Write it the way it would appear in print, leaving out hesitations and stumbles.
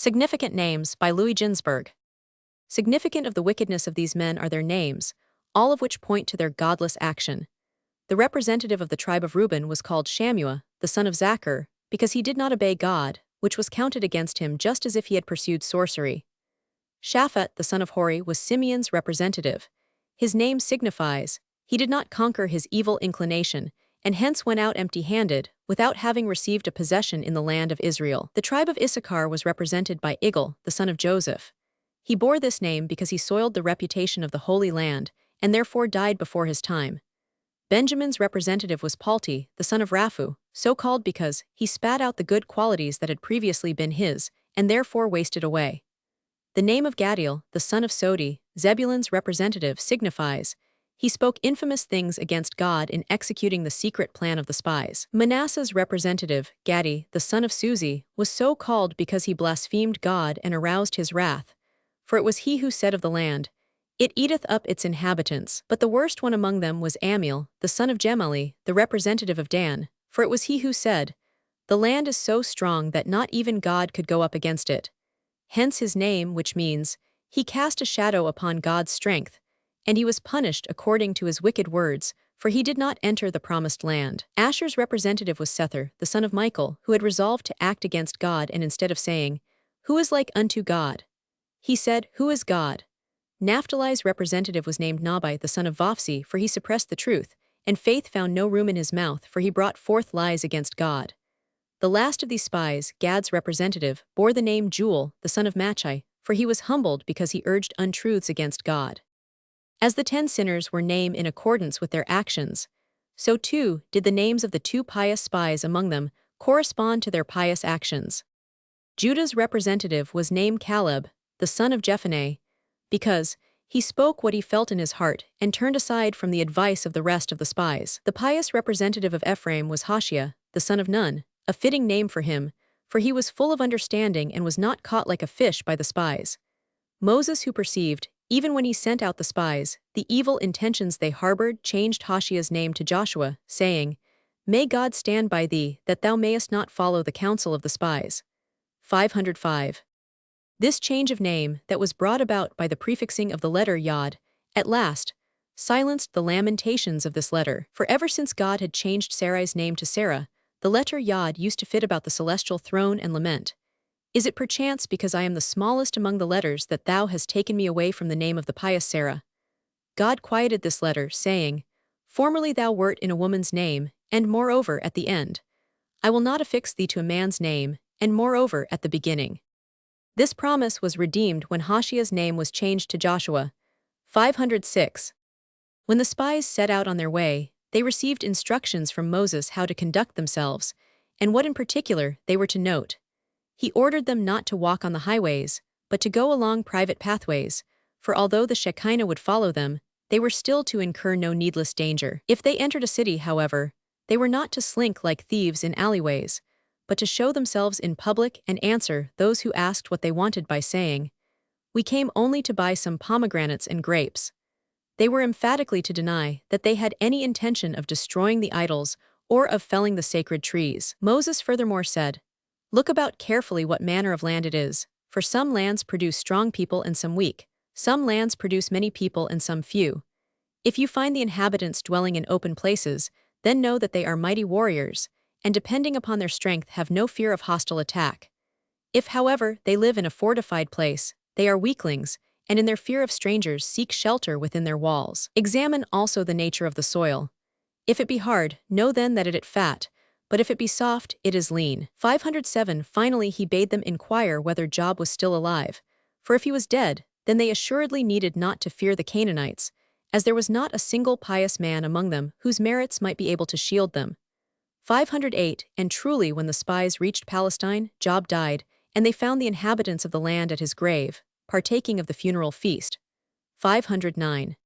Significant Names by Ginzberg. Significant of the wickedness of these men are their names, all of which point to their godless action. The representative of the tribe of Reuben was called Shammua, the son of Zachar, because he did not obey God, which was counted against him just as if he had pursued sorcery. Shaphat, the son of Hori, was Simeon's representative. His name signifies, he did not conquer his evil inclination, and hence went out empty-handed, without having received a possession in the land of Israel. The tribe of Issachar was represented by Igal, the son of Joseph. He bore this name because he soiled the reputation of the Holy Land, and therefore died before his time. Benjamin's representative was Palti, the son of Raphu, so called because he spat out the good qualities that had previously been his, and therefore wasted away. The name of Gadiel, the son of Sodi, Zebulun's representative, signifies, he spoke infamous things against God in executing the secret plan of the spies. Manasseh's representative, Gadi, the son of Suzi, was so called because he blasphemed God and aroused his wrath. For it was he who said of the land, "It eateth up its inhabitants." But the worst one among them was Amiel, the son of Gemali, the representative of Dan, for it was he who said, "The land is so strong that not even God could go up against it." Hence his name, which means, he cast a shadow upon God's strength, and he was punished according to his wicked words, for he did not enter the promised land. Asher's representative was Sethur, the son of Michael, who had resolved to act against God, and instead of saying, "Who is like unto God?" he said, "Who is God?" Naphtali's representative was named Nabai, the son of Vophsi, for he suppressed the truth, and faith found no room in his mouth, for he brought forth lies against God. The last of these spies, Gad's representative, bore the name Jewel, the son of Machai, for he was humbled because he urged untruths against God. As the 10 sinners were named in accordance with their actions, so too did the names of the 2 pious spies among them correspond to their pious actions. Judah's representative was named Caleb, the son of Jephunneh, because he spoke what he felt in his heart and turned aside from the advice of the rest of the spies. The pious representative of Ephraim was Hoshea, the son of Nun, a fitting name for him, for he was full of understanding and was not caught like a fish by the spies. Moses, who perceived, even when he sent out the spies, the evil intentions they harbored, changed Hoshea's name to Joshua, saying, "May God stand by thee, that thou mayest not follow the counsel of the spies." 505. This change of name, that was brought about by the prefixing of the letter Yod, at last silenced the lamentations of this letter, for ever since God had changed Sarai's name to Sarah, the letter Yod used to fit about the celestial throne and lament, "Is it perchance because I am the smallest among the letters that thou hast taken me away from the name of the pious Sarah?" God quieted this letter, saying, "Formerly thou wert in a woman's name, and moreover at the end. I will not affix thee to a man's name, and moreover at the beginning." This promise was redeemed when Hoshea's name was changed to Joshua. 506. When the spies set out on their way, they received instructions from Moses how to conduct themselves, and what in particular they were to note. He ordered them not to walk on the highways, but to go along private pathways, for although the Shekinah would follow them, they were still to incur no needless danger. If they entered a city, however, they were not to slink like thieves in alleyways, but to show themselves in public and answer those who asked what they wanted by saying, "We came only to buy some pomegranates and grapes." They were emphatically to deny that they had any intention of destroying the idols or of felling the sacred trees. Moses furthermore said, "Look about carefully what manner of land it is, for some lands produce strong people and some weak, some lands produce many people and some few. If you find the inhabitants dwelling in open places, then know that they are mighty warriors, and depending upon their strength have no fear of hostile attack. If, however, they live in a fortified place, they are weaklings, and in their fear of strangers seek shelter within their walls. Examine also the nature of the soil. If it be hard, know then that it is fat, but if it be soft, it is lean." 507. Finally he bade them inquire whether Job was still alive, for if he was dead, then they assuredly needed not to fear the Canaanites, as there was not a single pious man among them whose merits might be able to shield them. 508. And truly when the spies reached Palestine, Job died, and they found the inhabitants of the land at his grave, partaking of the funeral feast. 509.